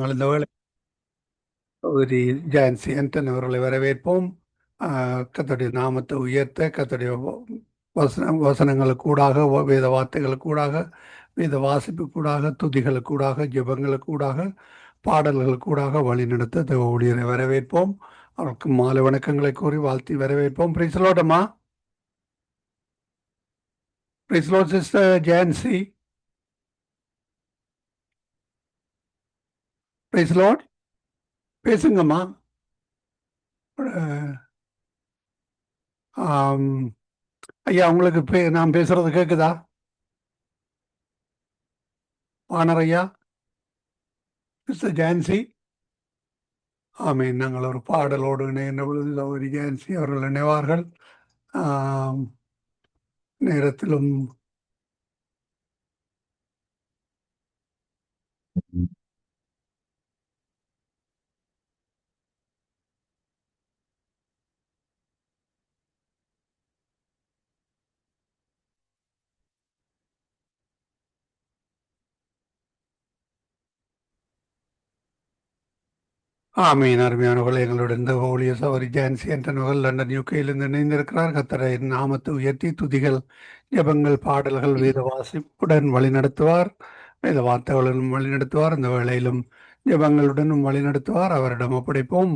நாங்கள் இந்த வேளை ஒரு ஜான்சி ஆண்டன் அவர்களை வரவேற்போம். கர்த்தருடைய நாமத்தை உயர்த்த கர்த்தருடைய வசனங்களுக்கூடாக, வேத வார்த்தைகளுக்கூடாக, வேத வாசிப்புக்கூடாக, துதிகளுக்கூடாக, ஜெபங்களுக்கூடாக, பாடல்களுக்கூடாக வழிநடத்த தேவ ஊழியரை வரவேற்போம். அவருக்கு மாலை வணக்கங்களை கூறி வாழ்த்தி வரவேற்போம். பிரைஸ்லோடம்மா, பிரைஸ்லோ சிஸ்டர் ஜான்சி, பிரைஸ்லோட் பேசுங்கம்மா. ஆம், ஐயா உங்களுக்கு நான் பேசுறது கேட்குதா? வானர் ஐயா, மிஸ்டர் ஜான்சி. ஆமீன். நாங்கள் ஒரு பாடலோடு இணைகின்ற பொழுது ஒரு ஜான்சி அவர்கள் இணைவார்கள். நேரத்திலும் ஆமீன். அருமையானவர்கள், எங்களுடன் இந்த ஊழிய சௌரி ஜான்சி என்ற நகல் லண்டன் யூகேயிலிருந்து இணைந்திருக்கிறார். கர்த்தரை நாமத்தை உயர்த்தி துதிகள், ஜெபங்கள், பாடல்கள், வேத வாசிப்புடன் வழிநடத்துவார். வேத வார்த்தைகளுடன் வழிநடத்துவார். இந்த வேளையிலும் ஜெபங்களுடனும் வழிநடத்துவார். அவரிடம் ஒப்படைப்போம்.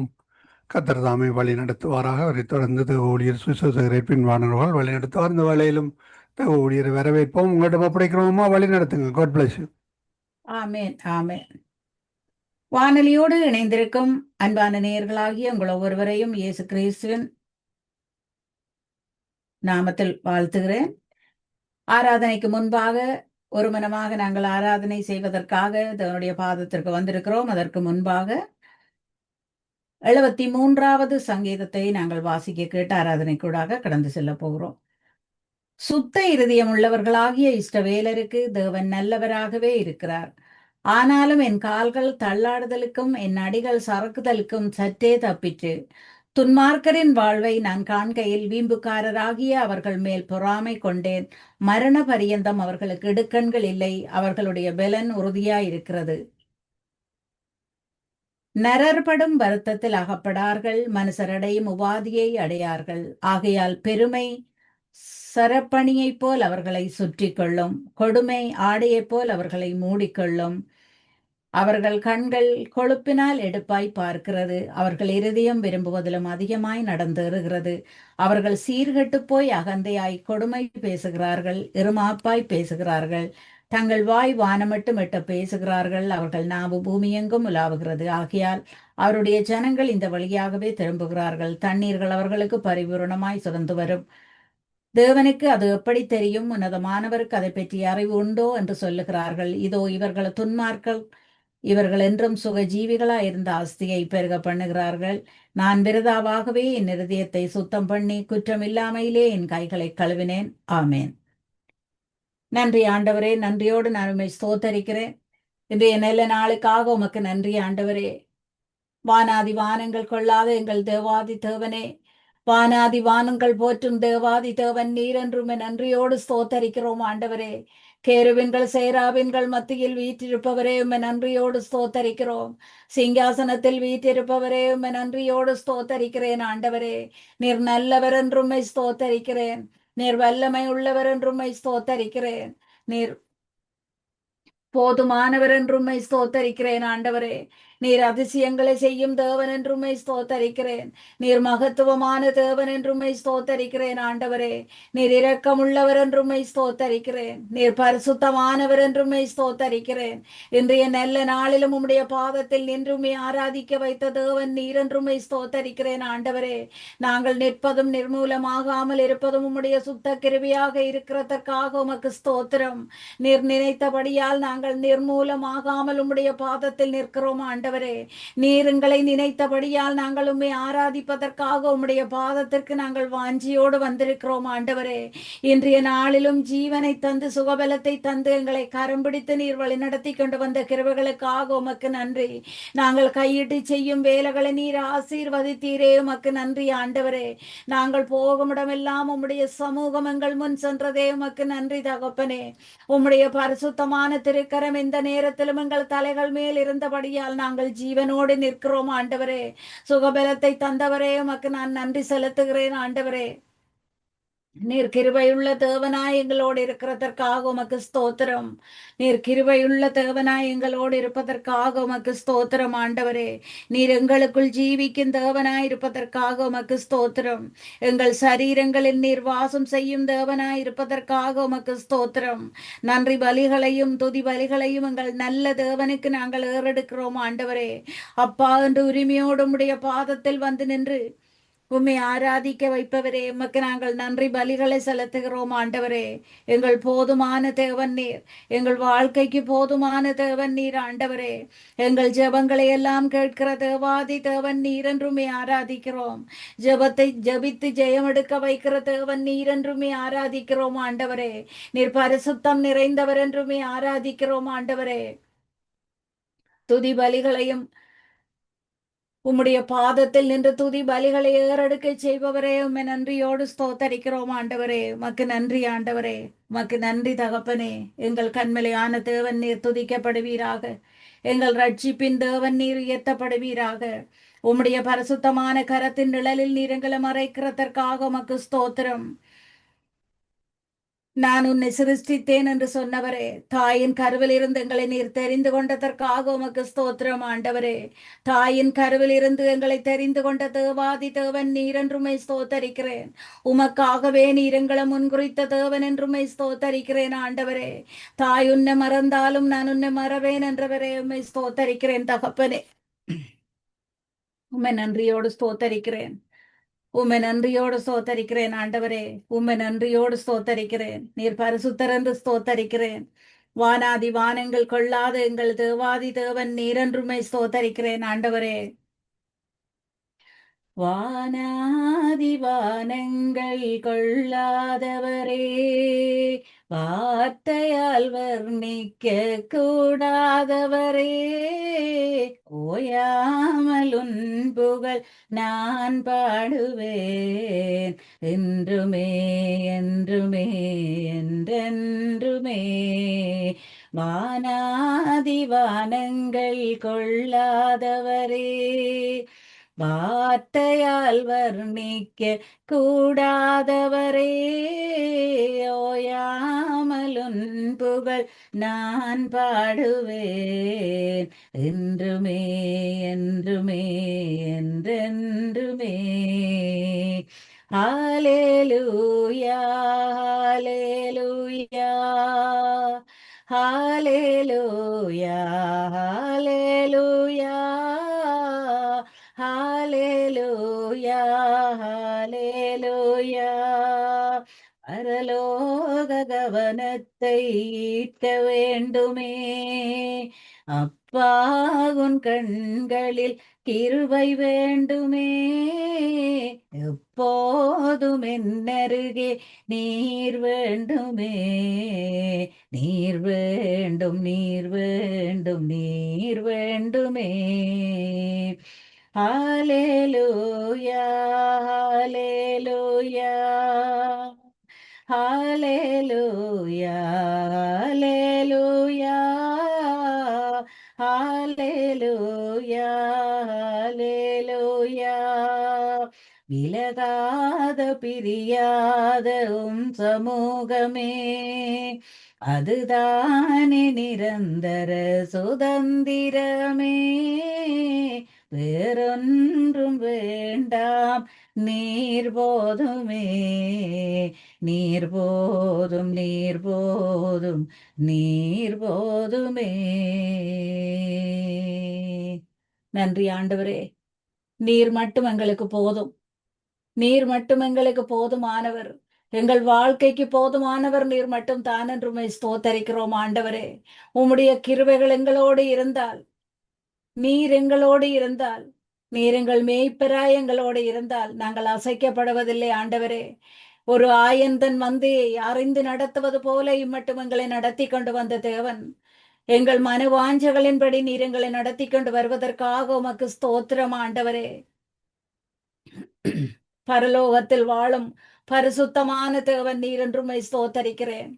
கர்த்தர் தாமே வழி நடத்துவாராக. அவரை தொடர்ந்து ஊழியர் சுசேசகரை பின்வானவர்கள் வழி நடத்துவார். இந்த வேளையிலும் ஊழியரை வரவேற்போம். உங்களிடம் ஒப்படைக்கிறோமா? வழி நடத்துங்க. God bless you. ஆமேன், ஆமேன். வானொலியோடு இணைந்திருக்கும் அன்பான நேயர்களாகிய உங்கள் ஒவ்வொருவரையும் இயேசு கிறிஸ்துவின் நாமத்தில் வாழ்த்துகிறேன். ஆராதனைக்கு முன்பாக ஒரு மனமாக நாங்கள் ஆராதனை செய்வதற்காக தேவனுடைய பாதத்திற்கு வந்திருக்கிறோம். அதற்கு முன்பாக 73வது சங்கீதத்தை நாங்கள் வாசிக்க கேட்டு ஆராதனைக்கூடாக கடந்து செல்ல போகிறோம். சுத்த இருதயம் உள்ளவர்களாகிய இஷ்டவேலருக்கு தேவன் நல்லவராகவே இருக்கிறார். ஆனாலும் என் கால்கள் தள்ளாடுதலுக்கும் என் அடிகள் சறுக்குதலுக்கும் சற்றே தப்பிற்று. துன்மார்க்கரின் வாழ்வை நான் காண்கையில் வீம்புக்காரராகிய அவர்கள் மேல் பொறாமை கொண்டேன். மரண பரியந்தம் அவர்களுக்கு இடுக்கண்கள் இல்லை, அவர்களுடைய பெலன் உறுதியாயிருக்கிறது. நரர்படும் வருத்தத்தில் அகப்படார்கள், மனுஷரடையும் உபாதியை அடையார்கள். ஆகையால் பெருமை சரப்பணியைப் போல் அவர்களை சுற்றி கொள்ளும், கொடுமை ஆடையைப் போல் அவர்களை மூடிக்கொள்ளும். அவர்கள் கண்கள் கொழுப்பினால் எடுப்பாய் பார்க்கிறது, அவர்கள் இருதயம் விரும்புவதிலும் அதிகமாய் நடந்தேறுகிறது. அவர்கள் சீர்கெட்டு போய் அகந்தையாய் கொடுமை பேசுகிறார்கள், இருமாப்பாய் பேசுகிறார்கள். தங்கள் வாய் வானமட்டும் எட்ட பேசுகிறார்கள், அவர்கள் நாவு பூமியெங்கும் உலாவுகிறது. ஆகையால் அவருடைய ஜனங்கள் இந்த வழியாகவே திரும்புகிறார்கள். தண்ணீர்கள் அவர்களுக்கு பரிபூரணமாய் சுரந்து வரும். தேவனுக்கு அது எப்படி தெரியும்? உன்னதமானவருக்கு அதை பற்றி அறிவு உண்டோ என்று சொல்லுகிறார்கள். இதோ இவர்கள் துன்மார்கள், இவர்கள் என்றும் சுகஜீவிகளா இருந்த ஆஸ்தியை பெருக பண்ணுகிறார்கள். நான் விரதாவாகவே என் இருதயத்தை சுத்தம் பண்ணி குற்றமில்லாமையிலே என் கைகளை கழுவினேன். ஆமேன். நன்றி ஆண்டவரே, நன்றியோடு நான் உம்மை ஸ்தோத்தரிக்கிறேன். இன்றைய நல்ல நாளுக்காக உமக்கு நன்றி ஆண்டவரே. வானாதி வானங்கள் கொள்ளாத எங்கள் தேவாதி தேவனே, வானாதி வானங்கள் போற்றும் தேவாதி தேவன் நீர் என்றும் நன்றியோடு ஸ்தோத்தரிக்கிறோம் ஆண்டவரே. கேருவின்கள் சேராவின்கள் மத்தியில் வீற்றிருப்பவரே, உம்மை நன்றியோடு ஸ்தோத்தரிக்கிறோம். சிங்காசனத்தில் வீற்றிருப்பவரே, உம்மை நன்றியோடு ஸ்தோத்தரிக்கிறேன் ஆண்டவரே. நீர் நல்லவர் என்றும்மை ஸ்தோத்தரிக்கிறேன். நீர் வல்லமை உள்ளவர் என்றும்மை ஸ்தோத்தரிக்கிறேன். நீர் போதுமானவர் என்றும்மை ஸ்தோத்தரிக்கிறேன் ஆண்டவரே. நீர் அதிசயங்களை செய்யும் தேவன் என்றும்மை ஸ்தோத்தரிக்கிறேன். நீர் மகத்துவமான தேவன் என்றும்மை ஸ்தோத்தரிக்கிறேன் ஆண்டவரே. நீர் இரக்கமுள்ளவர் என்றும்மை ஸ்தோத்தரிக்கிறேன். நீர் பரிசுத்தமானவர் என்றும்மை ஸ்தோத்தரிக்கிறேன். இன்றைய நல்ல நாளிலும் உம்முடைய பாதத்தில் நின்றுமே ஆராதிக்க வைத்த தேவன் நீர் என்றும்மை ஸ்தோத்தரிக்கிறேன் ஆண்டவரே. நாங்கள் நிற்பதும் நிர்மூலமாகாமல் இருப்பதும் உம்முடைய சுத்த கிருபையாக இருக்கிறதற்காக உமக்கு ஸ்தோத்திரம். நீர் நினைத்தபடியால் நாங்கள் நிர்மூலமாகாமல் உம்முடைய பாதத்தில் நிற்கிறோம் ஆண்டவரே. நீர் எங்களை நினைத்தபடியால் நாங்கள் உம்மை ஆராதிப்பதற்காக உம்முடைய பாதத்திற்கு நாங்கள் வாஞ்சியோடு வந்திருக்கிறோம் ஆண்டவரே. இன்றைய நாளிலும் ஜீவனை தந்து சுகபலத்தை தந்து எங்களை கரம் பிடித்து நீர் வழி நடத்தி கொண்டு வந்த கிருபைகளுக்காக உமக்கு நன்றி. நாங்கள் கையிட்டு செய்யும் வேலைகளை நீர் ஆசீர்வதித்தீரே, உமக்கு நன்றி ஆண்டவரே. நாங்கள் போகும் இடமெல்லாம் உம்முடைய சமூகம் எங்கள் முன் சென்றதே, உமக்கு நன்றி தகப்பனே. உம்முடைய பரிசுத்தமான திருக்கரம் இந்த நேரத்திலும் எங்கள் தலைகள் மேல் இருந்தபடியால் நாங்கள் நாங்கள் ஜீவனோடு நிற்கிறோம் ஆண்டவரே. சுகபலத்தை தந்தவரே உமக்கு நான் நன்றி செலுத்துகிறேன் ஆண்டவரே. நீர் கிருபையுள்ள தேவனாய் எங்களோடு இருக்கிறதற்காக உமக்கு ஸ்தோத்திரம். நீர் கிருபையுள்ள தேவனாய் எங்களோடு இருப்பதற்காக உமக்கு ஸ்தோத்திரம் ஆண்டவரே. நீர் எங்களுக்குள் ஜீவிக்கும் தேவனாய் இருப்பதற்காக உமக்கு ஸ்தோத்திரம். எங்கள் சரீரங்களில் நீர் வாசம் செய்யும் தேவனாய் இருப்பதற்காக உமக்கு ஸ்தோத்திரம். நன்றி பலிகளையும் துதி பலிகளையும் எங்கள் நல்ல தேவனுக்கு நாங்கள் ஏறெடுக்கிறோம் ஆண்டவரே. அப்பா என்று உரிமையோடு உம்முடைய பாதத்தில் வந்து நின்று உம்மை ஆராதிக்க வைப்பவரே, உமக்கு நாங்கள் நன்றி பலிகளை செலுத்துகிறோம் ஆண்டவரே. எங்கள் போதுமான தேவன் நீர். எங்கள் வாழ்க்கைக்கு போதுமான தேவன் நீர் ஆண்டவரே. எங்கள் ஜெபங்களை எல்லாம் கேட்கிற தேவாதி தேவன் நீர் என்றுமே ஆராதிக்கிறோம். ஜெபத்தை ஜெபித்து ஜெயமெடுக்க வைக்கிற தேவன் நீர் என்றுமே ஆராதிக்கிறோம் ஆண்டவரே. நீர் பரிசுத்தம் நிறைந்தவர் என்றுமே ஆராதிக்கிறோம் ஆண்டவரே. துதி பலிகளையும் உம்முடைய பாதத்தில் நின்று துதி பலிகளை ஏறெடுக்க செய்பவரே, உம்மை நன்றியோடு ஸ்தோத்தரிக்கிறோம் ஆண்டவரே. உமக்கு நன்றி ஆண்டவரே. உமக்கு நன்றி தகப்பனே. எங்கள் கண்மலையான தேவன் நீர் துதிக்கப்படுவீராக. எங்கள் ரட்சிப்பின் தேவன் நீர் உயர்த்தப்படுவீராக. உம்முடைய பரிசுத்தமான கரத்தின் நிழலில் நீர் எங்களை மறைக்கிறதற்காக உமக்கு ஸ்தோத்திரம். நான் உன்னை சிருஷ்டித்தேன் என்று சொன்னவரே, தாயின் கருவில் இருந்து எங்களை நீர் தெரிந்து கொண்டதற்காக உமக்கு ஸ்தோத்திரம் ஆண்டவரே. தாயின் கருவில் இருந்து எங்களை தெரிந்து கொண்ட தேவாதி தேவன் நீர் என்றுமை ஸ்தோத்தரிக்கிறேன். உமக்காகவே நீர் எங்களை முன்குறித்த தேவன் என்றுமை ஸ்தோத்தரிக்கிறேன் ஆண்டவரே. தாய் உன்னை மறந்தாலும் நான் உன்னை மறவேன் என்றவரே உம்மை ஸ்தோத்தரிக்கிறேன் தகப்பனே. உம்மை நன்றியோடு ஸ்தோத்தரிக்கிறேன். உம்மை நன்றியோடு ஸ்தோத்தரிக்கிறேன் ஆண்டவரே. உம்மை நன்றியோடு ஸ்தோத்தரிக்கிறேன். நீர் பரிசுத்தர் என்று ஸ்தோத்தரிக்கிறேன். வானாதி வானங்கள் கொள்ளாத எங்கள் தேவாதி தேவன் நீரென்றுமை ஸ்தோத்தரிக்கிறேன் ஆண்டவரே. வானாதி வானங்கள் கொள்ளாதவரே, வார்த்தையால் வர்ணிக்க கூடாதவரே, ஓயாமல் உன் புகழ் நான் பாடுவேன் என்றுமே என்றுமே என்றென்றுமே. வானாதி வானங்கள் கொள்ளாதவரே, வார்த்தையால் வர்ணிக்க கூடாதவரே, ஓயாமலுன் புகழ் நான் பாடுவேன் என்றுமே என்றுமே என்றென்றுமே. ஹalleluya ஹalleluya ஹalleluya ஹalleluya ஹalleluya ஹalleluya. பரலோக கவனத்தை ஈர்க்க வேண்டுமே அப்பா, உன் கண்களில் கிருபை வேண்டுமே. எப்போதும் என்னருகே நீர் வேண்டுமே. நீர் வேண்டும் நீர் வேண்டும் நீர் வேண்டுமே. ஹalleluya ஹalleluya ஹalleluya ஹalleluya ஹalleluya ஹalleluya. விலகாத பிரியாத உம் சமூகமே, அதுதானே நிரந்தர சுதந்திரமே. வேறொன்றும் வேண்டாம் நீர் போதுமே. நீர் போதும் நீர் போதும் நீர் போதுமே. நன்றி ஆண்டவரே. நீர் மட்டும் எங்களுக்கு போதும். நீர் மட்டும் எங்களுக்கு போதுமானவர். எங்கள் வாழ்க்கைக்கு போதுமானவர் நீர் மட்டும் தான் என்றுமை ஸ்தோத்தரிக்கிறோம் ஆண்டவரே. உம்முடைய கிருபைகள் எங்களோடு இருந்தால், நீர் எங்களோடு இருந்தால், நீர் எங்கள் மேய்ப்பராய் எங்களோடு இருந்தால் நாங்கள் அசைக்கப்படுவதில்லை ஆண்டவரே. ஒரு ஆயன் தன் மந்தையை அறிந்து நடத்துவது போல இம்மட்டும் எங்களை நடத்தி கொண்டு வந்த தேவன், எங்கள் மனவாஞ்சகளின்படி நீர் எங்களை நடத்தி கொண்டு வருவதற்காக உமக்கு ஸ்தோத்திரம் ஆண்டவரே. பரலோகத்தில் வாழும் பரிசுத்தமான தேவன் நீர் என்றுமை ஸ்தோத்தரிக்கிறேன்.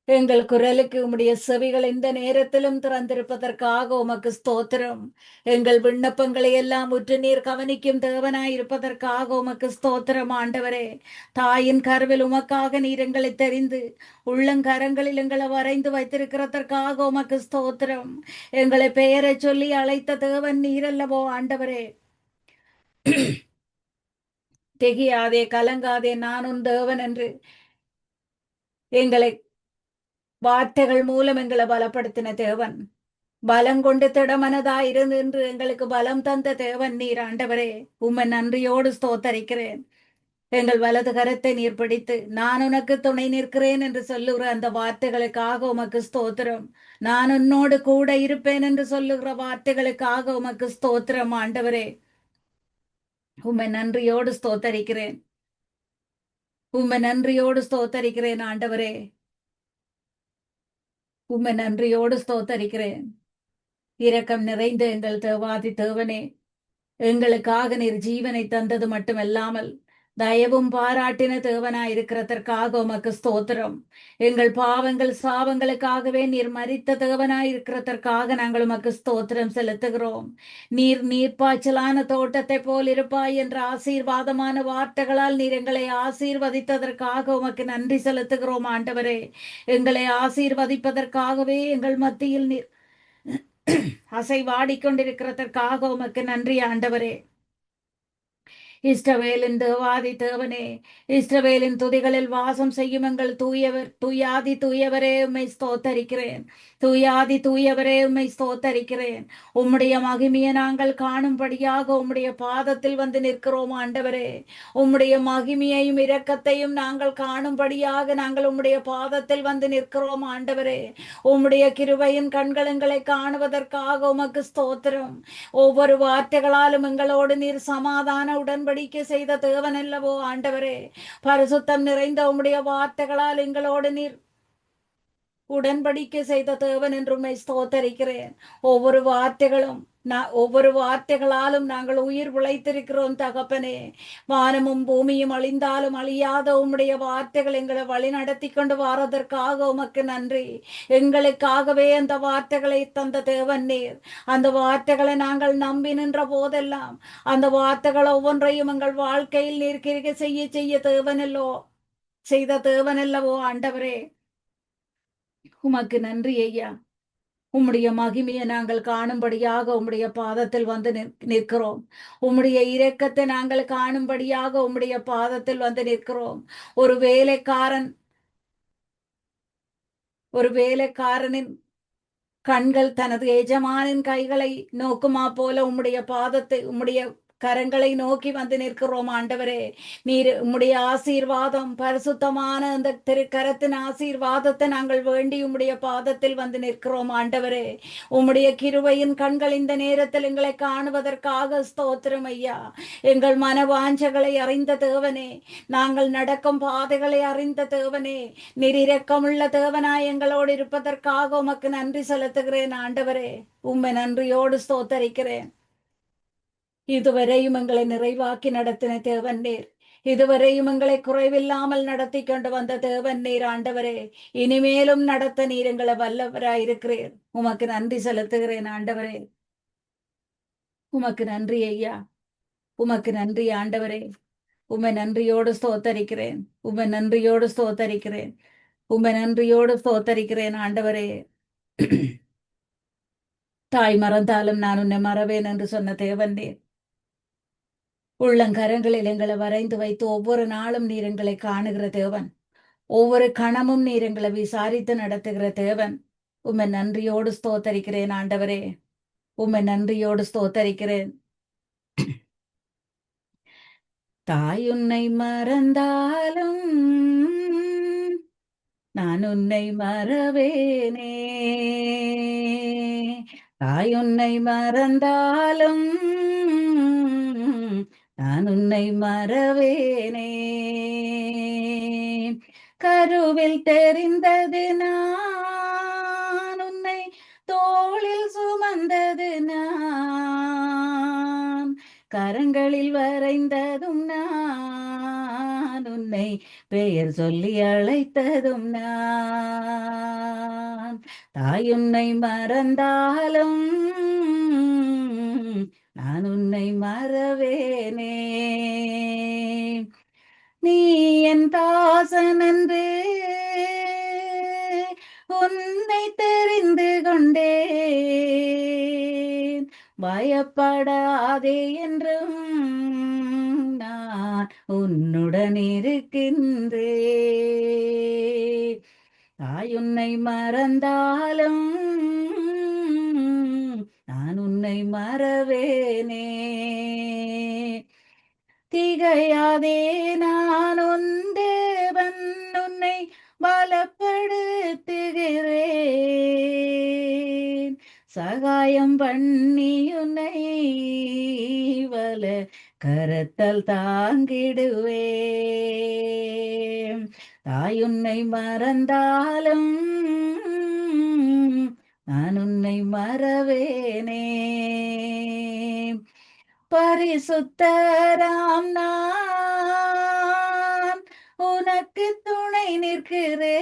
எங்கள் குரலுக்கு உம்முடைய செவிகள் இந்த நேரத்திலும் திறந்திருப்பதற்காக உமக்கு ஸ்தோத்திரம். எங்கள் விண்ணப்பங்களை எல்லாம் உற்று நீர் கவனிக்கும் தேவனாய் இருப்பதற்காக உமக்கு ஸ்தோத்திரம் ஆண்டவரே. தாயின் கருவில் உமக்காக நீர் எங்களை தெரிந்து உள்ளங்கரங்களில் எங்களை வரைந்து வைத்திருக்கிறதற்காக உமக்கு ஸ்தோத்திரம். எங்களை பெயரை சொல்லி அழைத்த தேவன் நீரல்லவோ ஆண்டவரே. திகையாதே கலங்காதே நான் உன் தேவன் என்று எங்களை வார்த்தைகள் மூலம் எங்களை பலப்படுத்தின தேவன். பலம் கொண்டு திடமனதாயிருந்து என்று எங்களுக்கு பலம் தந்த தேவன் நீர் ஆண்டவரே. உம்மை நன்றியோடு ஸ்தோத்தரிக்கிறேன். எங்கள் வலது கரத்தை நீர் பிடித்து நான் உனக்கு துணை நிற்கிறேன் என்று சொல்லுகிற அந்த வார்த்தைகளுக்காக உமக்கு ஸ்தோத்திரம். நான் உன்னோடு கூட இருப்பேன் என்று சொல்லுகிற வார்த்தைகளுக்காக உமக்கு ஸ்தோத்திரம் ஆண்டவரே. உம்மை நன்றியோடு ஸ்தோத்தரிக்கிறேன். உம்மை நன்றியோடு ஸ்தோத்தரிக்கிறேன் ஆண்டவரே. உம்மை நன்றியோடு ஸ்தோத்தரிக்கிறேன். இரக்கம் நிறைந்த எங்கள் தேவாதி தேவனே, எங்களுக்காக நீர் ஜீவனை தந்தது மட்டுமல்லாமல் தயவும் பாராட்டின தேவனாய் இருக்கிறதற்காக உமக்கு ஸ்தோத்திரம். எங்கள் பாவங்கள் சாபங்களுக்காகவே நீர் மரித்த தேவனாய் இருக்கிறதற்காக நாங்கள் உமக்கு ஸ்தோத்திரம் செலுத்துகிறோம். நீர் நீர்ப்பாய்ச்சலான தோட்டத்தை போல் இருப்பாய் என்ற ஆசீர்வாதமான வார்த்தைகளால் நீர் எங்களை ஆசீர்வதித்ததற்காக உமக்கு நன்றி செலுத்துகிறோம் ஆண்டவரே. எங்களை ஆசீர்வதிப்பதற்காகவே எங்கள் மத்தியில் நீர் அசைவாடிக்கொண்டிருக்கிறதற்காக உமக்கு நன்றி ஆண்டவரே. இஸ்ரவேலின் தேவாதி தேவனே, இஸ்ரவேலின் துதிகளில் வாசம் செய்யும் எங்கள் தூயவர் தூயாதி தூயவரே உம்மை ஸ்தோத்தரிக்கிறேன். தூயாதி தூயவரே உம்மை ஸ்தோத்தரிக்கிறேன். உம்முடைய மகிமையை நாங்கள் காணும்படியாக உம்முடைய பாதத்தில் வந்து நிற்கிறோம் ஆண்டவரே. உம்முடைய மகிமையையும் இரக்கத்தையும் நாங்கள் காணும்படியாக நாங்கள் உம்முடைய பாதத்தில் வந்து நிற்கிறோம் ஆண்டவரே. உம்முடைய கிருபையின் கண்களை காணுவதற்காக உமக்கு ஸ்தோத்திரம். ஒவ்வொரு வார்த்தைகளாலும் எங்களோடு நீர் சமாதான உடன்படிக்கை செய்த தேவன் அல்லவோ ஆண்டவரே. பரிசுத்தம் நிறைந்த உம்முடைய வார்த்தைகளால் எங்களோடு நீர் உடன்படிக்கை செய்த தேவன் என்று உம்மை ஸ்தோத்தரிக்கிறேன். ஒவ்வொரு வார்த்தைகளாலும் நாங்கள் உயிர் பிழைத்திருக்கிறோம் தகப்பனே. வானமும் பூமியும் அழிந்தாலும் அழியாத உம்முடைய வார்த்தைகள் எங்களை வழி நடத்தி கொண்டு வாரதற்காக உமக்கு நன்றி. எங்களுக்காகவே அந்த வார்த்தைகளை தந்த தேவன் நீர். அந்த வார்த்தைகளை நாங்கள் நம்பி நின்ற போதெல்லாம் அந்த வார்த்தைகள் ஒவ்வொன்றையும் எங்கள் வாழ்க்கையில் நீர் கிரிகை செய்ய செய்த தேவனல்லவோ ஆண்டவரே. உமக்கு நன்றி ஐயா. உம்முடைய மகிமையை நாங்கள் காணும்படியாக உம்முடைய பாதத்தில் வந்து நிற்கிறோம். உம்முடைய இரக்கத்தை நாங்கள் காணும்படியாக உம்முடைய பாதத்தில் வந்து நிற்கிறோம். ஒரு வேலைக்காரனின் கண்கள் தனது எஜமானின் கைகளை நோக்குமா போல உம்முடைய கரங்களை நோக்கி வந்து நிற்கிறோம் ஆண்டவரே. நீர் உம்முடைய ஆசீர்வாதம் பரிசுத்தமான அந்த திருக்கரத்தின் ஆசீர்வாதத்தை நாங்கள் வேண்டி உம்முடைய பாதத்தில் வந்து நிற்கிறோம் ஆண்டவரே. உம்முடைய கிருபையின் கண்கள் இந்த நேரத்தில் எங்களை காணுவதற்காக ஸ்தோத்திரம் ஐயா. எங்கள் மனவாஞ்சைகளை அறிந்த தேவனே, நாங்கள் நடக்கும் பாதைகளை அறிந்த தேவனே, நீர் இரக்கமுள்ள தேவனாய் எங்களோடு இருப்பதற்காக உமக்கு நன்றி செலுத்துகிறேன் ஆண்டவரே. உம்மை நன்றியோடு ஸ்தோத்தரிக்கிறேன். இதுவரையும் எங்களை நிறைவாக்கி நடத்தின தேவன் நீர். இதுவரையும் எங்களை குறைவில்லாமல் நடத்தி கொண்டு வந்த தேவன் நீர் ஆண்டவரே. இனிமேலும் நடத்த நீர் எங்களை வல்லவராயிருக்கிறீர். உமக்கு நன்றி செலுத்துகிறேன் ஆண்டவரே. உமக்கு நன்றி ஐயா. உமக்கு நன்றி ஆண்டவரே. உம்மை நன்றியோடு ஸ்தோத்தரிக்கிறேன். உம்மை நன்றியோடு ஸ்தோத்தரிக்கிறேன். உம்மை நன்றியோடு ஸ்தோத்தரிக்கிறேன் ஆண்டவரே. தாய் மறந்தாலும் நான் உன்னை மறவேன் என்று சொன்ன தேவன் நீர். உள்ளங்கரங்களில் எங்களை வரைந்து வைத்து ஒவ்வொரு நாளும் நீர் எங்களை காணுகிற தேவன். ஒவ்வொரு கணமும் நீர் எங்களை விசாரித்து நடத்துகிற தேவன். உம்மை நன்றியோடு ஸ்தோத்தரிக்கிறேன் ஆண்டவரே. உம்மை நன்றியோடு ஸ்தோத்தரிக்கிறேன். தாய் உன்னை மறந்தாலும் நான் உன்னை மறவேனே. தாய் உன்னை மறந்தாலும் நான் உன்னை மறவேனே. கருவில் தெரிந்தது நான் உன்னை தோளில் சுமந்தது நான், கரங்களில் வரைந்ததும் நான் உன்னை பெயர் சொல்லி அழைத்ததும் நான். தாயுன்னை மறந்தாலும் நான் உன்னை மறவேனே. நீ என் தாசன் என்று உன்னை தெரிந்து கொண்டேன். பயப்படாதே என்றும் நான் உன்னுடன் இருக்கின்றேன். தாயுன்னை மறந்தாலும் நான் உன்னை மறவேனே. திகையாதே நான் உன் தேவன், உன்னை பலப்படுத்துகிறேன். சகாயம் பண்ணி உன்னை வல கரத்தால் தாங்கிடுவேன். தாயுன்னை மறந்தாலும் நான் உன்னை மறவேனே. பரிசுத்தராம் நான் உனக்கு துணை நிற்கிறேன்.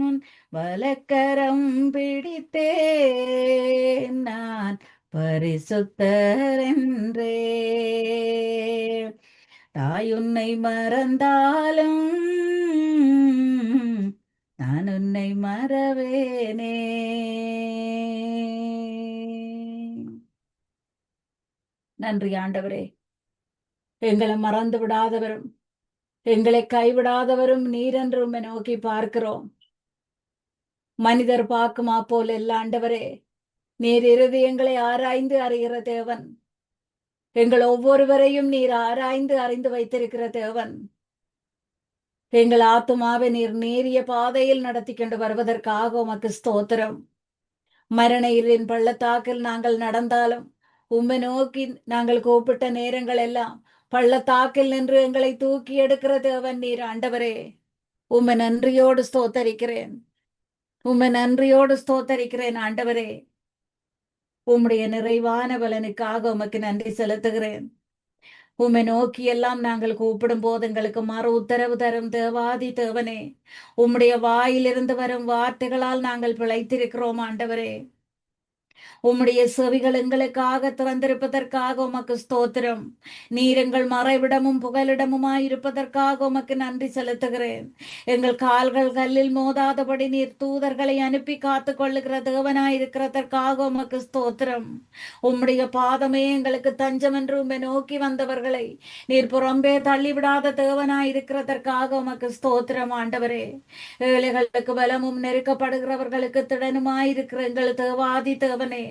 உன் வலக்கரம் பிடித்தேன் நான் பரிசுத்தர் என்றே. தாயுன்னை மறந்தாலும் நான் உன்னை மறவேனே. நன்றி ஆண்டவரே. எங்களை மறந்து விடாதவரும் எங்களை கைவிடாதவரும் நீர் என்று உம்மை நோக்கி பார்க்கிறோம். மனிதர் பார்க்குமா போல இல்ல ஆண்டவரே, நீர் இருதயங்களை ஆராய்ந்து அறிகிற தேவன். எங்கள் ஒவ்வொருவரையும் நீர் ஆராய்ந்து அறிந்து வைத்திருக்கிற தேவன். எங்கள் ஆத்துமாவை நீர் நேரிய பாதையில் நடத்தி கொண்டு வருவதற்காக உமக்கு ஸ்தோத்திரம். மரண இருளின் பள்ளத்தாக்கில் நாங்கள் நடந்தாலும் உம்மை நோக்கி நாங்கள் கூப்பிட்ட நேரங்கள் எல்லாம் பள்ளத்தாக்கில் நின்று எங்களை தூக்கி எடுக்கிற தேவன் நீர் ஆண்டவரே. உம்மை நன்றியோடு ஸ்தோத்தரிக்கிறேன். உம்மை நன்றியோடு ஸ்தோத்தரிக்கிறேன் ஆண்டவரே. உம்முடைய நிறைவான பலனுக்காக உமக்கு நன்றி செலுத்துகிறேன். உம்மை நோக்கி எல்லாம் நாங்கள் கூப்பிடும் போது எங்களுக்கு மறு உத்தரவு தரும் தேவாதி தேவனே. உம்முடைய வாயிலிருந்து வரும் வார்த்தைகளால் நாங்கள் பிழைத்திருக்கிறோம் ஆண்டவரே. உம்முடைய செவிகள் எங்களுக்காக திறந்திருப்பதற்காக உமக்கு ஸ்தோத்திரம். நீர் எங்கள் மறைவிடமும் புகலிடமுமாயிருப்பதற்காக உமக்கு நன்றி செலுத்துகிறேன். எங்கள் கால்கள் கல்லில் மோதாதபடி நீர் தூதர்களை அனுப்பி காத்து கொள்ளுகிற தேவனாயிருக்கிறதற்காக உமக்கு ஸ்தோத்திரம். உம்முடைய பாதமே எங்களுக்கு தஞ்சம் என்று உம்மை நோக்கி வந்தவர்களை நீர் புறம்பே தள்ளிவிடாத தேவனாயிருக்கிறதற்காக உமக்கு ஸ்தோத்திரம் ஆண்டவரே. ஏழைகளுக்கு பலமும் நெருக்கப்படுகிறவர்களுக்கு திடனுமாயிருக்கிற எங்கள் தேவாதி தேவனே.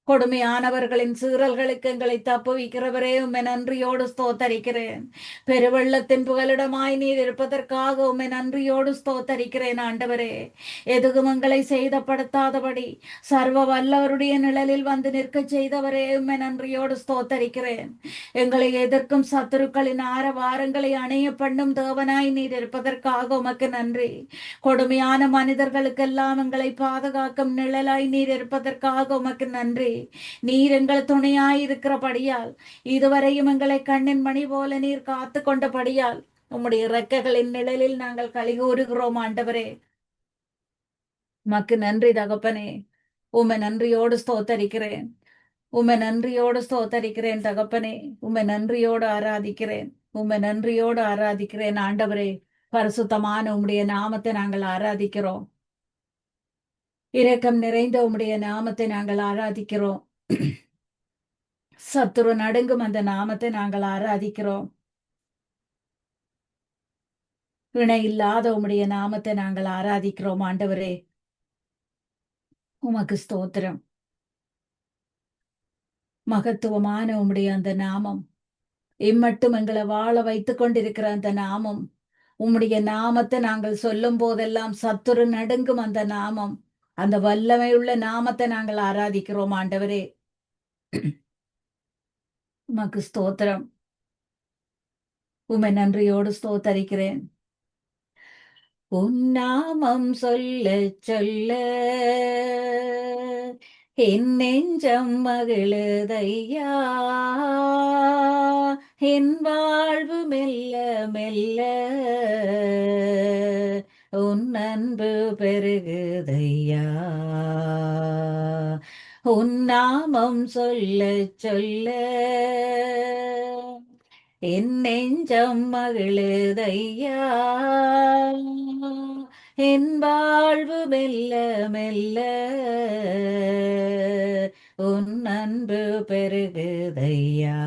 கொடுமையானவர்களின் சீறல்களுக்கு எங்களை தப்புவிக்கிறவரே உம்மை நன்றியோடு ஸ்தோத்தரிக்கிறேன். பெருவெள்ளத்தின் புகலிடமாய் நீர் இருப்பதற்காக உம்மை நன்றியோடு ஸ்தோத்தரிக்கிறேன் ஆண்டவரே. எதுவும் எங்களை செய்தப்படுத்தாதபடி சர்வ வல்லவருடைய நிழலில் வந்து நிற்க செய்தவரே உம்மை நன்றியோடு ஸ்தோத்தரிக்கிறேன். எங்களை எதிர்க்கும் சத்துருக்களின் ஆரவாரங்களை அணைய பண்ணும் தேவனாய் நீர் இருப்பதற்காக உமக்கு நன்றி. கொடுமையான மனிதர்களுக்கெல்லாம் எங்களை பாதுகாக்கும் நிழலாய் நீர் இருப்பதற்காக உமக்கு நன்றி. நீர் எங்கள் துணையாயிருக்கிறபடியால் இதுவரையும் எங்களை கண்ணின் மணி போல நீர் காத்து கொண்டபடியால் உம்முடைய இறக்கைகளின் நிழலில் நாங்கள் கலிகூறுகிறோம் ஆண்டவரே. உமக்கு நன்றி தகப்பனே. உம்மை நன்றியோடு ஸ்தோத்தரிக்கிறேன். உம்மை நன்றியோடு ஸ்தோத்தரிக்கிறேன் தகப்பனே. உம்மை நன்றியோடு ஆராதிக்கிறேன். உம்மை நன்றியோடு ஆராதிக்கிறேன் ஆண்டவரே. பரிசுத்தமான உம்முடைய நாமத்தை நாங்கள் ஆராதிக்கிறோம். இரக்கம் நிறைந்த உம்முடைய நாமத்தை நாங்கள் ஆராதிக்கிறோம். சத்துரு நடுங்கும் அந்த நாமத்தை நாங்கள் ஆராதிக்கிறோம். இணை இல்லாத உம்முடைய நாமத்தை நாங்கள் ஆராதிக்கிறோம் ஆண்டவரே. உமக்கு ஸ்தோத்திரம். மகத்துவமான உம்முடைய அந்த நாமம், இம்மட்டும் எங்களை வாழ வைத்துக் கொண்டிருக்கிற அந்த நாமம், உம்முடைய நாமத்தை நாங்கள் சொல்லும் போதெல்லாம் சத்துரு நடுங்கும் அந்த நாமம், அந்த வல்லமை உள்ள நாமத்தை நாங்கள் ஆராதிக்கிறோம் ஆண்டவரே. உமக்கு ஸ்தோத்திரம். உம்மை நன்றியோடு ஸ்தோத்தரிக்கிறேன். உன் நாமம் சொல்ல சொல்ல என் நெஞ்சம் மகிழுதையா, என் வாழ்வு மெல்ல மெல்ல உன் அன்பு பெருகுதையா, உன் நாமம் சொல்ல சொல்ல என் நெஞ்சம் மகிழுதையா, என் வாழ்வு மெல்ல மெல்ல உன் அன்பு பெருகுதையா.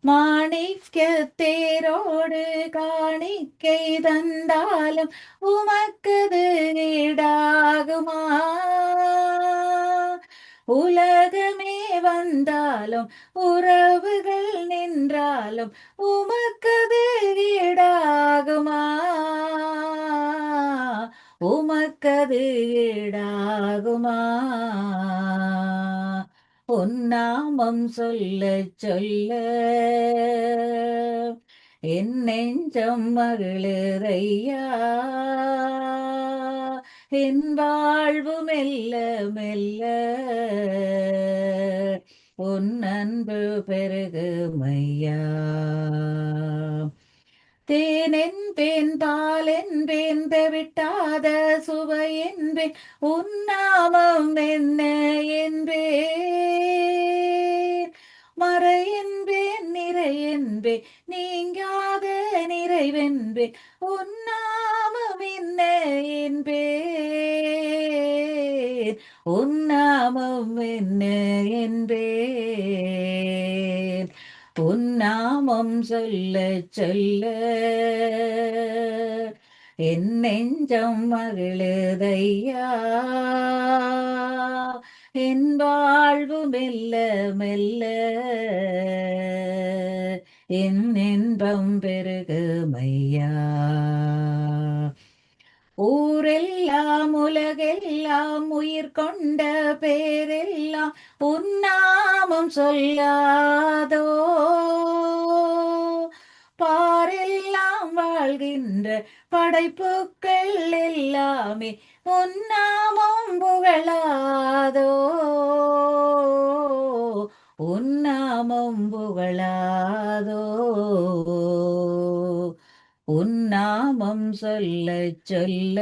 மாணிக்க தேரோடு காணிக்கை தந்தாலும் உமக்கது ஈடாகுமா, உலகமே வந்தாலும் உறவுகள் நின்றாலும் உமக்கது ஈடாகுமா, உமக்கது ஈடாகுமா. உன் நாமம் சொல்ல சொல்ல என் நெஞ்சம் மகிழுதையா, என் வாழ்வு மெல்ல மெல்ல உன் அன்பு பெருகுமையா. தேனென்பேன் பாலென்பேன் தெவிட்டாத சுவையென்பேன் உன் நாமம் என்ன என்பேன், மறையென்பேன் நிறையென்பேன் நீங்காத நிறைவென்பேன் உன் நாமம் என்ன என்பேன், உன் நாமம் என்ன என்பேன். உன் நாமம் சொல்ல சொல்ல என் நெஞ்சம் மகிழுதையா, என் வாழ்வு மெல்ல மெல்ல என் இன்பம் பெருகுமையா. ஊரெல்லாம் உலகெல்லாம் உயிர் கொண்ட பேரெல்லாம் உன்னாமம் சொல்லாதோ, பாரெல்லாம் வாழ்கின்ற படைப்புக்கள் எல்லாமே உன்னாமம் புகழாதோ, உன்னாமம் புகழாதோ. உன் நாமம் சொல்ல சொல்ல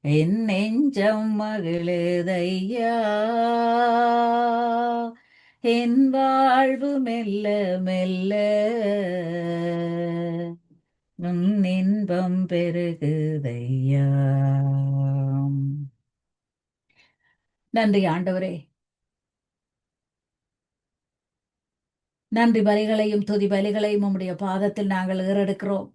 என் நெஞ்சம் மகிழுதையா, என் வாழ்வு மெல்ல மெல்ல உன் இன்பம் பெருகுதையா. நன்றி ஆண்டவரே. நன்றி பலிகளையும் துதி பலிகளையும் உம்முடைய பாதத்தில் நாங்கள் ஏறெடுக்கிறோம்.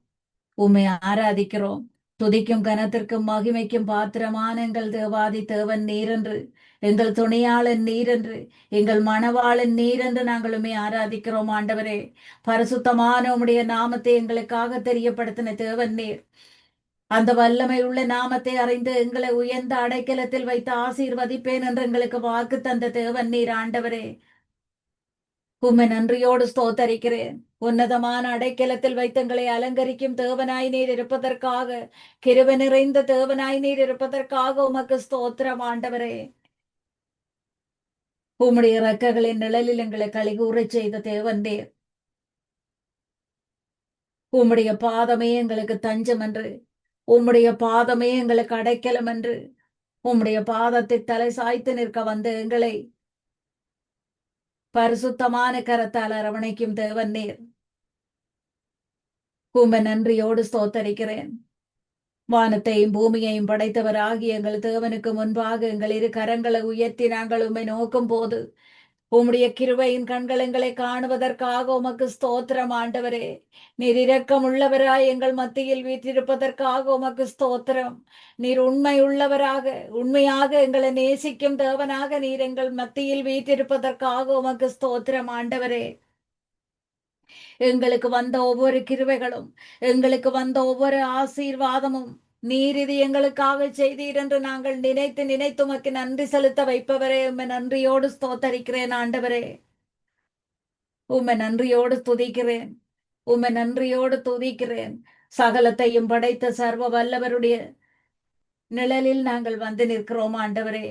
உம்மை ஆராதிக்கிறோம். துதிக்கும் கனத்திற்கும் மகிமைக்கும் பாத்திரமான எங்கள் தேவாதி தேவன் நீரென்று, எங்கள் துணையாளன் நீரென்று, எங்கள் மணவாளன் நீரென்று நாங்கள் உம்மை ஆராதிக்கிறோம் ஆண்டவரே. பரிசுத்தமான உம்முடைய நாமத்தை எங்களுக்காக தெரியப்படுத்தின தேவன் நீர். அந்த வல்லமை உள்ள நாமத்தை அறிந்து எங்களை உயர்ந்த அடைக்கலத்தில் வைத்து ஆசீர்வதிப்பேன் என்று எங்களுக்கு வாக்கு தந்த தேவன் நீர் ஆண்டவரே. உம்மை நன்றியோடு ஸ்தோத்தரிக்கிறேன். உன்னதமான அடைக்கலத்தில் வைத்தங்களை அலங்கரிக்கும் தேவனாய் நீர் இருப்பதற்காக, கிருபை நிறைந்த தேவனாய் நீர் இருப்பதற்காக உமக்கு ஸ்தோத்திரம் ஆண்டவரே. உம்முடைய இறக்கைகளின் நிழலில் எங்களை களிகூறச் செய்த தேவன் நீர். உம்முடைய பாதமே எங்களுக்கு தஞ்சம் என்று, உம்முடைய பாதமே எங்களுக்கு அடைக்கலம் என்று, உம்முடைய பாதத்தை தலை சாய்த்து நிற்க வந்த எங்களை பரிசுத்தமான கரத்தால் அரவணைக்கும் தேவன் நீர். உம்மை நன்றியோடு ஸ்தோத்தரிக்கிறேன். வானத்தையும் பூமியையும் படைத்தவராகிய எங்கள் தேவனுக்கு முன்பாக எங்கள் இரு கரங்களை உயர்த்தி நாங்கள் உம்மை நோக்கும் போது உம்முடைய கிருபையின் கண்கள் எங்களை காணுவதற்காக உமக்கு ஸ்தோத்திரம் ஆண்டவரே. நீர் இரக்கம் உள்ளவராய் எங்கள் மத்தியில் வீற்றிருப்பதற்காக உமக்கு ஸ்தோத்திரம். நீர் உண்மை உள்ளவராக, உண்மையாக எங்களை நேசிக்கும் தேவனாக நீர் எங்கள் மத்தியில் வீற்றிருப்பதற்காக உமக்கு ஸ்தோத்திரம் ஆண்டவரே. எங்களுக்கு வந்த ஒவ்வொரு கிருபைகளும், எங்களுக்கு வந்த ஒவ்வொரு ஆசீர்வாதமும் நீர் இது எங்களுக்காக செய்தீர் என்று நாங்கள் நினைத்து நினைத்து உமக்கு நன்றி செலுத்த வைப்பவரே. உம்மை நன்றியோடு ஸ்தோத்தரிக்கிறேன் ஆண்டவரே. உம்மை நன்றியோடு துதிக்கிறேன். உம்மை நன்றியோடு துதிக்கிறேன். சகலத்தையும் படைத்த சர்வ வல்லவருடைய நிழலில் நாங்கள் வந்து நிற்கிறோம் ஆண்டவரே.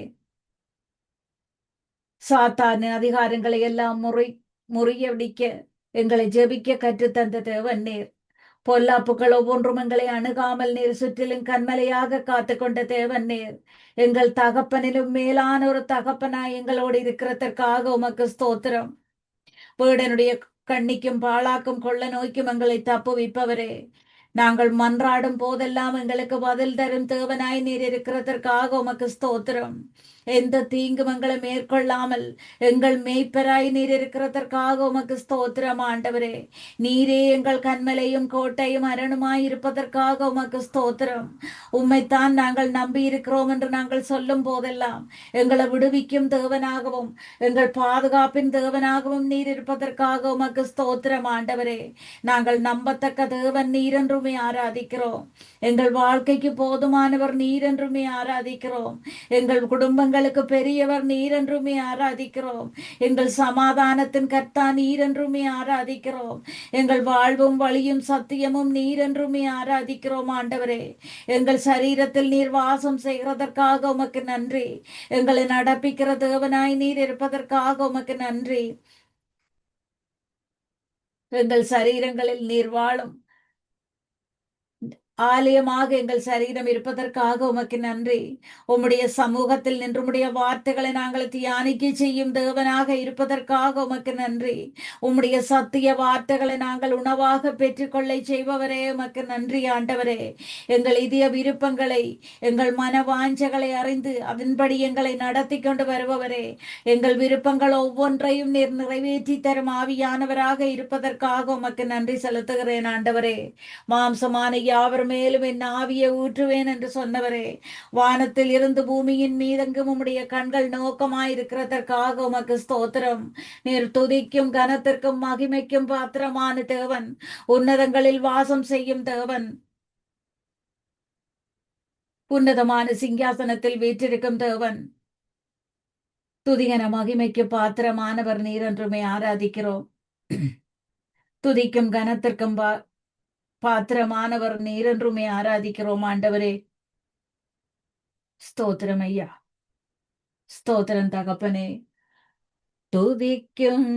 சாத்தானின் அதிகாரங்களை எல்லாம் முறியடிக்க எங்களை ஜெபிக்க கற்றுத்தந்த தேவன் நீர். பொல்லாப்புகள் ஒவ்வொன்றும் எங்களை அணுகாமல் நீர் சுற்றிலும் கண்மலையாக காத்து கொண்ட தேவன் நீர். எங்கள் தகப்பனிலும் மேலான ஒரு தகப்பனாய் எங்களோடு இருக்கிறதற்காக உமக்கு ஸ்தோத்திரம். வேடனுடைய கண்ணிக்கும் பாழாக்கும் கொள்ள நோய்க்கும் எங்களை தப்புவிப்பவரே, நாங்கள் மன்றாடும் போதெல்லாம் எங்களுக்கு பதில் தரும் தேவனாய் நீர் இருக்கிறதற்காக உமக்கு ஸ்தோத்திரம். எந்த தீங்கும் எங்களை மேற்கொள்ளாமல் எங்கள் மேய்ப்பராய் நீர் இருக்கிறதற்காக உமக்கு ஸ்தோத்திரம் ஆண்டவரே. நீரே எங்கள் கண்மலையும் கோட்டையும் அரணுமாய் இருப்பதற்காக உமக்கு ஸ்தோத்திரம். உம்மைத்தான் நாங்கள் நம்பி இருக்கிறோம் என்று நாங்கள் சொல்லும் போதெல்லாம் எங்களை விடுவிக்கும் தேவனாகவும் எங்கள் பாதுகாப்பின் தேவனாகவும் நீர் இருப்பதற்காக உமக்கு ஸ்தோத்திரம் ஆண்டவரே. நாங்கள் நம்பத்தக்க தேவன் நீர் என்றுமே ஆராதிக்கிறோம். எங்கள் வாழ்க்கைக்கு போதுமானவர் நீர் என்றுமே ஆராதிக்கிறோம். எங்கள் குடும்பங்களுக்கு பெரியவர் நீர் என்றுமே ஆராதிக்கிறோம். எங்கள் சமாதானத்தின் கர்த்தா நீர் என்றுமே ஆராதிக்கிறோம். எங்கள் வாழ்வும் வழியும் சத்தியமும் நீர் என்றுமே ஆராதிக்கிறோம் ஆண்டவரே. எங்கள் சரீரத்தில் நீர் வாசம் செய்கிறதற்காக உமக்கு நன்றி. எங்களை நடப்பிக்கிற தேவனாய் நீர் இருப்பதற்காக உமக்கு நன்றி. எங்கள் சரீரங்களில் நீர் வாழும் ஆலயமாக எங்கள் சரீரம் இருப்பதற்காக உமக்கு நன்றி. உம்முடைய சமூகத்தில் நின்று உம்முடைய வார்த்தைகளை நாங்கள் தியானிக்க செய்யும் தேவனாக இருப்பதற்காக உமக்கு நன்றி. உம்முடைய சத்திய வார்த்தைகளை நாங்கள் உணவாக பெற்றுக்கொள்ள செய்பவரே உமக்கு நன்றி ஆண்டவரே. எங்கள் இதய விருப்பங்களை எங்கள் மன வாஞ்சைகளை அறிந்து அதன்படி எங்களை நடத்தி கொண்டு வருபவரே, எங்கள் விருப்பங்கள் ஒவ்வொன்றையும் நீர் நிறைவேற்றி தரும் ஆவியானவராக இருப்பதற்காக உமக்கு நன்றி செலுத்துகிறேன் ஆண்டவரே. மாம்சமான யாவர் மேலும் என் ஆவியை ஊற்றுவேன் என்று சொன்னவரே, வானத்தில் இருந்து பூமியின் மீதெங்கும் உம்முடைய கண்கள் நோக்கமாயிருக்கிறதற்காக உமக்கு ஸ்தோத்திரம். நீர் துதிக்கும் கனத்திற்கும் மகிமைக்கும் பாத்திரமான தேவன், உன்னதங்களில் வாசம் செய்யும் தேவன், உன்னதமான சிங்காசனத்தில் வீற்றிருக்கும் தேவன், துதிகன மகிமைக்கு பாத்திரமானவர் நீர் என்றுமே ஆராதிக்கிறோம். துதிக்கும் கனத்திற்கும் பாத்திரமானவர் நீர் என்றுமே ஆராதிக்கிறோம் ஆண்டவரே. ஸ்தோத்திரம் ஐயா, ஸ்தோத்திரம் தகப்பனே. துதிக்கும்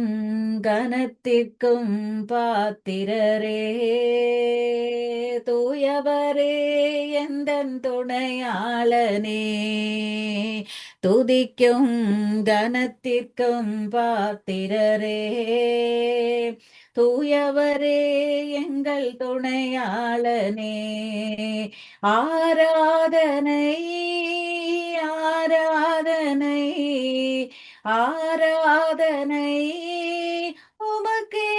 கனத்திற்கும் பாத்திரரே, தூயவரே எந்தன் துணையாளனே. துதிக்கும் கனத்திற்கும் பாத்திரரே, தூயவரே எங்கள் துணையாளனே. ஆராதனை ஆராதனை ஆராதனை உமக்கே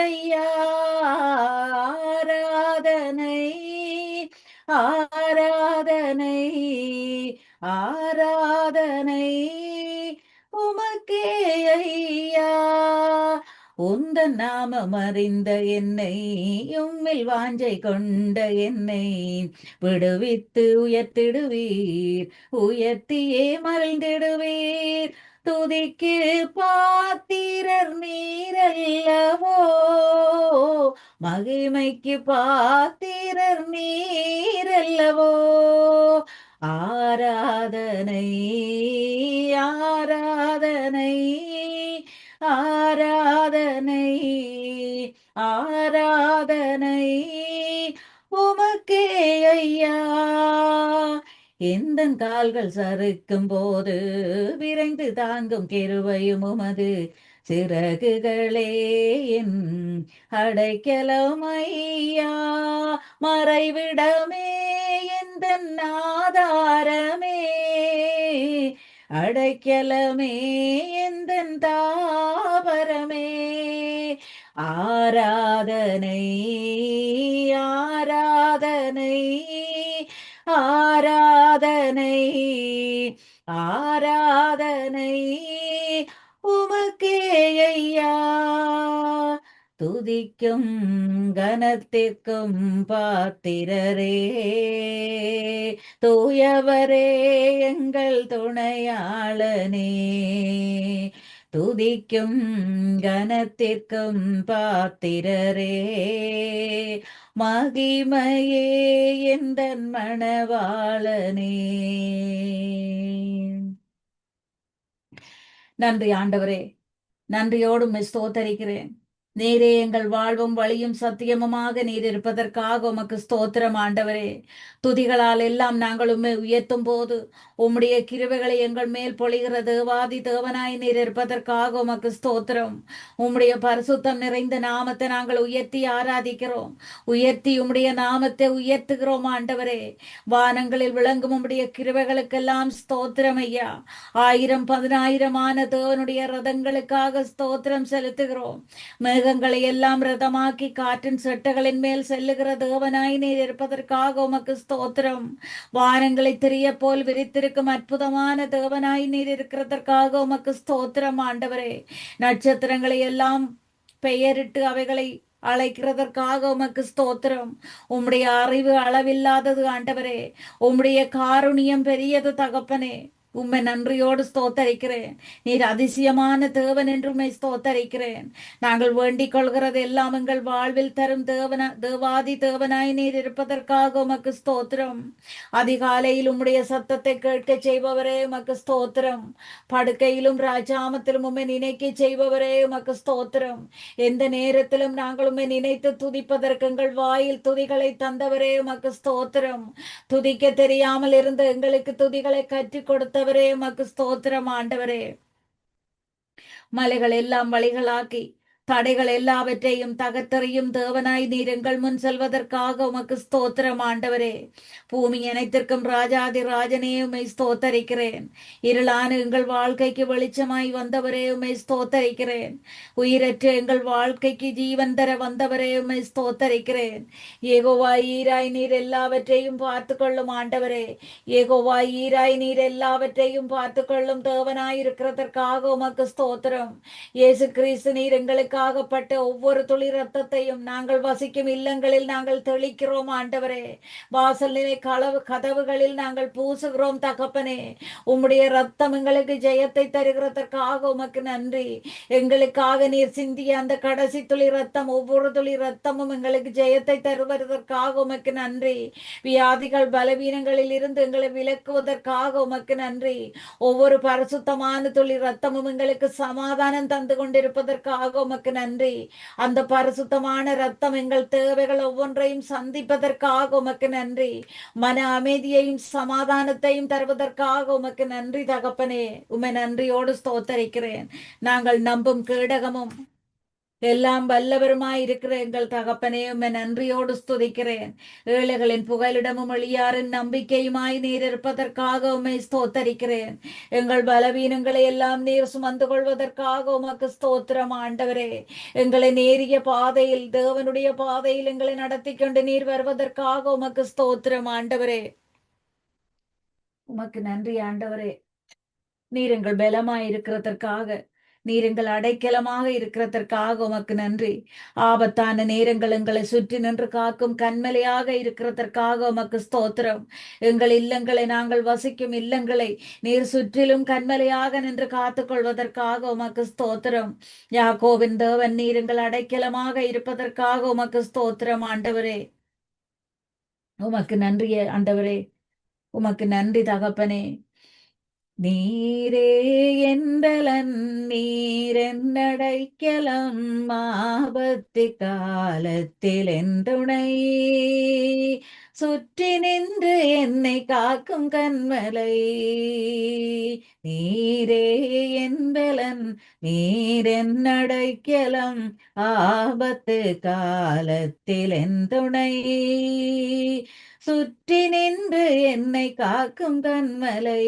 ஐயா. ஆராதனை ஆராதனை ஆராதனை உமக்கே ஐயா. உந்தன் நாமம் அறிந்த என்னை, உம்மில் வாஞ்சை கொண்ட என்னை விடுவித்து உயர்த்திடுவீர், உயர்த்தியே மறைந்திடுவீர். துதிக்கு பாத்திரர் நீரல்லவோ, மகிமைக்கு பாத்திரர் நீரல்லவோ. ஆராதனை ஆராதனை ஆராதனை ஆராதனை உமக்கே ஐயா. எந்தன் கால்கள் சறுக்கும் போது விரைந்து தாங்கும் கிருபையும் உமது சிறகுகளே என் அடைக்கலம் ஐயா. மறைவிடமே எந்தன் ஆதாரமே, அடைக்கலமே எந்தன் தாபரமே. ஆராதனை ஆராதனை ஆராதனை ஆராதனை உமக்கே ஐயா. துதிக்கும் கனத்திற்கும் பாத்திரரே, தூயவரே எங்கள் துணையாளனே. துதிக்கும் கனத்திற்கும் பாத்திரரே. மகிமையே எந்தன் மணவாளனே. நன்றி ஆண்டவரே, நன்றியோடு உம்மை ஸ்தோத்தரிக்கிறேன். நீரே எங்கள் வாழ்வும் வழியும் சத்தியமுமாக நீர் இருப்பதற்காக உமக்கு ஸ்தோத்திரம் ஆண்டவரே. துதிகளால் எல்லாம் நாங்கள் உம்மை உயர்த்தும் போது உம்முடைய கிருபைகளை எங்கள் மேல் பொழிகிற தேவாதி தேவனாய் நீர் இருப்பதற்காக உமக்கு ஸ்தோத்திரம். உம்முடைய பரிசுத்தம் நிறைந்த நாமத்தை நாங்கள் உயர்த்தி ஆராதிக்கிறோம். உயர்த்தி உம்முடைய நாமத்தை உயர்த்துகிறோம் ஆண்டவரே. வானங்களில் விளங்கும் உம்முடைய கிருபைகளுக்கெல்லாம் ஸ்தோத்திரம் ஐயா. 1000 10,000 தேவனுடைய ரதங்களுக்காக ஸ்தோத்திரம் செலுத்துகிறோம். மேகங்களை எல்லாம் ரதமாக்கி காற்றின் செட்டைகளின் மேல் செல்லுகிற தேவனாய் நீர் இருப்பதற்காக உமக்கு ஸ்தோத்திரம். வானங்களை திரிய போல் விரித்திருக்கும் அற்புதமான தேவனாய் நீர் இருக்கிறதற்காக உமக்கு ஸ்தோத்திரம் ஆண்டவரே. நட்சத்திரங்களை எல்லாம் பெயரிட்டு அவைகளை அழைக்கிறதற்காக உமக்கு ஸ்தோத்திரம். உம்முடைய அறிவு அளவில்லாதது ஆண்டவரே. உம்முடைய காருணியம் பெரியது தகப்பனே. உம்மை நன்றியோடு ஸ்தோத்தரிக்கிறேன். நீர் அதிசயமான தேவன் என்று உம்மை ஸ்தோத்தரிக்கிறேன். நாங்கள் வேண்டிக் கொள்கிறது எல்லாம் எங்கள் வாழ்வில் தரும் தேவாதி தேவனாய் நீர் இருப்பதற்காக உமக்கு ஸ்தோத்திரம். அதிகாலையில் உம்முடைய சத்தத்தை கேட்க செய்பவரே உமக்கு ஸ்தோத்திரம். படுக்கையிலும் ராஜாமத்திலும் உம்மை நினைக்க செய்பவரே உமக்கு ஸ்தோத்திரம். எந்த நேரத்திலும் நாங்கள் உம்மை நினைத்து துதிப்பதற்கு எங்கள் வாயில் துதிகளை தந்தவரே உமக்கு ஸ்தோத்திரம். துதிக்க தெரியாமல் இருந்த எங்களுக்கு துதிகளை கற்றுக் கொடுத்தவரே உமக்கு ஸ்தோத்திரம் ஆண்டவரே. மலைகள் எல்லாம் வழிகளாக்கி தடைகள் எல்லாவற்றையும் தகர்த்தெறியும் தேவனாய் நீர் எங்கள் முன் செல்வதற்காக உமக்கு ஸ்தோத்திரம் ஆண்டவரே. பூமி அனைத்திற்கும் ராஜாதி ராஜனே உம்மை ஸ்தோத்தரிக்கிறேன். இருளான எங்கள் வாழ்க்கைக்கு வெளிச்சமாய் வந்தவரே உம்மை ஸ்தோத்தரிக்கிறேன். உயிரற்ற எங்கள் வாழ்க்கைக்கு ஜீவன் தர வந்தவரே உம்மை ஸ்தோத்தரிக்கிறேன். யெகோவா ஈராய் நீர் எல்லாவற்றையும் பார்த்து கொள்ளும் ஆண்டவரே. யெகோவா ஈராய் நீர் எல்லாவற்றையும் பார்த்து கொள்ளும் தேவனாய் இருக்கிறதற்காக உமக்கு ஸ்தோத்திரம். இயேசு கிறிஸ்து நீர் எங்களுக்கு பட்ட ஒவ்வொரு துளி ரத்தத்தையும் நாங்கள் வசிக்கும் இல்லங்களில் நாங்கள் தெளிக்கிறோம் ஆண்டவரே. வாசல் நிலை கதவுகளில் நாங்கள் பூசுகிறோம் தகப்பனே. உம்முடைய ரத்தம் எங்களுக்கு ஜெயத்தை தருகிறதற்காக உமக்கு நன்றி. எங்களுக்காக நீர் சிந்திய அந்த கடைசி துளி ரத்தம், ஒவ்வொரு துளி ரத்தமும் எங்களுக்கு ஜெயத்தை தருவதற்காக உமக்கு நன்றி. வியாதிகள் பலவீனங்களில் இருந்து எங்களை விலக்குவதற்காக உமக்கு நன்றி. ஒவ்வொரு பரிசுத்தமான துளி ரத்தமும் எங்களுக்கு சமாதானம் தந்து கொண்டிருப்பதற்காக உமக்கு நன்றி. அந்த பரிசுத்தமான ரத்தம் எங்கள் தேவைகள் ஒவ்வொன்றையும் சந்திப்பதற்காக உமக்கு நன்றி. மன அமைதியையும் சமாதானத்தையும் தருவதற்காக உமக்கு நன்றி தகப்பனே. உம்மை நன்றியோடு ஸ்தோத்தரிக்கிறேன். நாங்கள் நம்பும் கேடகமும் எல்லாம் வல்லவருமாய் இருக்கிற எங்கள் தகப்பனே உம்மை நன்றியோடு ஸ்துதிக்கிறேன். ஏழைகளின் புகலிடமும் எளியாரின் நம்பிக்கையுமாய் நீர் இருப்பதற்காக உம்மை ஸ்தோத்தரிக்கிறேன். எங்கள் பலவீனங்களை எல்லாம் நீர் சுமந்து கொள்வதற்காக உமக்கு ஸ்தோத்திரம் ஆண்டவரே. எங்களை நேரிய பாதையில், தேவனுடைய பாதையில் எங்களை நடத்தி கொண்டு நீர் வருவதற்காக உமக்கு ஸ்தோத்திரம் ஆண்டவரே. உமக்கு நன்றி ஆண்டவரே. நீர் எங்கள் பலமாய் இருக்கிறதற்காக, நீர் எங்கள் அடைக்கலமாக இருக்கிறதற்காக உமக்கு நன்றி. ஆபத்தான நேரங்கள் எங்களை சுற்றி நின்று காக்கும் கண்மலையாக இருக்கிறதற்காக உமக்கு ஸ்தோத்திரம். எங்கள் இல்லங்களை, நாங்கள் வசிக்கும் இல்லங்களை நீர் சுற்றிலும் கண்மலையாக நின்று காத்துக் கொள்வதற்காக உமக்கு ஸ்தோத்திரம். யாக்கோபின் தேவன் நீர் எங்கள் அடைக்கலமாக இருப்பதற்காக உமக்கு ஸ்தோத்திரம் ஆண்டவரே. உமக்கு நன்றி ஆண்டவரே. உமக்கு நன்றி தகப்பனே. நீரே என்பலன், நீரென்னடைக்கலம், ஆபத்து காலத்தில் என் துணை, சுற்றி நின்று என்னை காக்கும் கண்மலை. நீரே என்பலன், நீரென்னடைக்கலம், ஆபத்து காலத்தில் என் துணை, சுற்றி நின்று என்னை காக்கும் கண்மலை.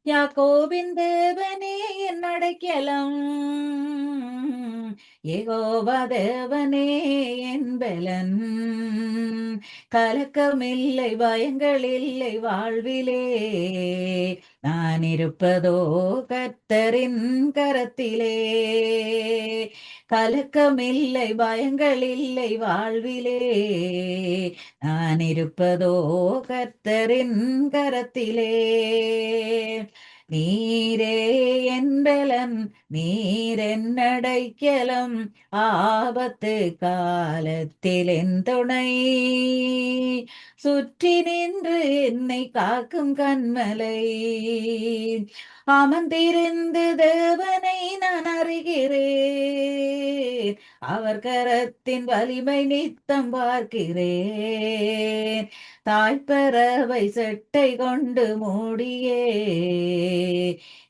யாக்கோபின் தேவனே என் அடைக்கலம், யெகோவா தேவனே என் பலன். கலக்கமில்லை, பயங்கள் இல்லை வாழ்விலே, நான் இருப்பதோ கர்த்தரின் கரத்திலே. கலக்கமில்லை, பயங்கள் இல்லை வாழ்விலே, நான் இருப்பதோ கர்த்தரின் கரத்திலே. நீரே என்பலன் நீரென்னடைக்கலம் ஆபத்து காலத்தில் என் துணை சுற்றி நின்று என்னை காக்கும் கண்மலை அமர்ந்திருந்து தேவனை நான் அறிகிறேன் அவர் கரத்தின் வலிமை நித்தம் பார்க்கிறேன் தாய்ப்பறவை செட்டை கொண்டு மூடியே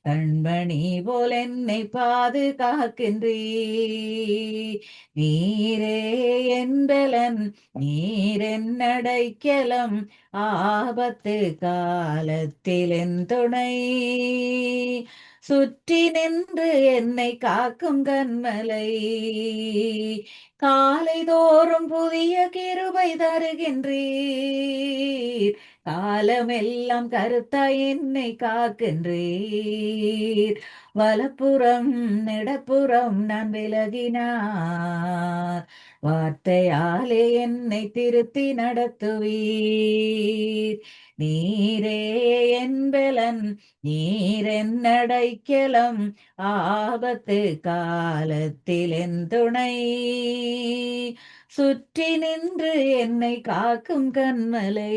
கண்மணி போல் என்னை பாதுகாக்கின்றீ நீரே என்பலன் நீரென்னடைக்கலம் ஆபத்து காலத்தில் என் துணை சுற்றி நின்று என்னை காக்கும் கண்மலை காலை தோறும் புதிய கிருபை தருகின்றீர் காலமெல்லாம் கருத்தாய் என்னை காக்கின்றீர் வலப்புறம் இடப்புறம் நான் விலகினார் வார்த்தையாலே என்னை திருத்தி நடத்துவீர் நீரே என்பலன் நீரென்னடைக்கலம் ஆபத்து காலத்தில் என் துணை சுற்றி நின்று என்னை காக்கும் கண்மலை.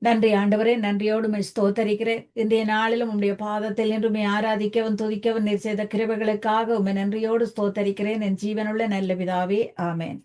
நன்றி ஆண்டவரே, நன்றியோடு உம்மை ஸ்தோத்தரிக்கிறேன். இன்றைய நாளிலும் உம்முடைய பாதத்தில் நின்று உம்மை ஆராதிக்கவும் துதிக்கவும் நீர் செய்த கிருபைகளுக்காக உம்மை நன்றியோடு ஸ்தோத்தரிக்கிறேன். என் ஜீவனுள்ள நல்ல பிதாவே, ஆமென்.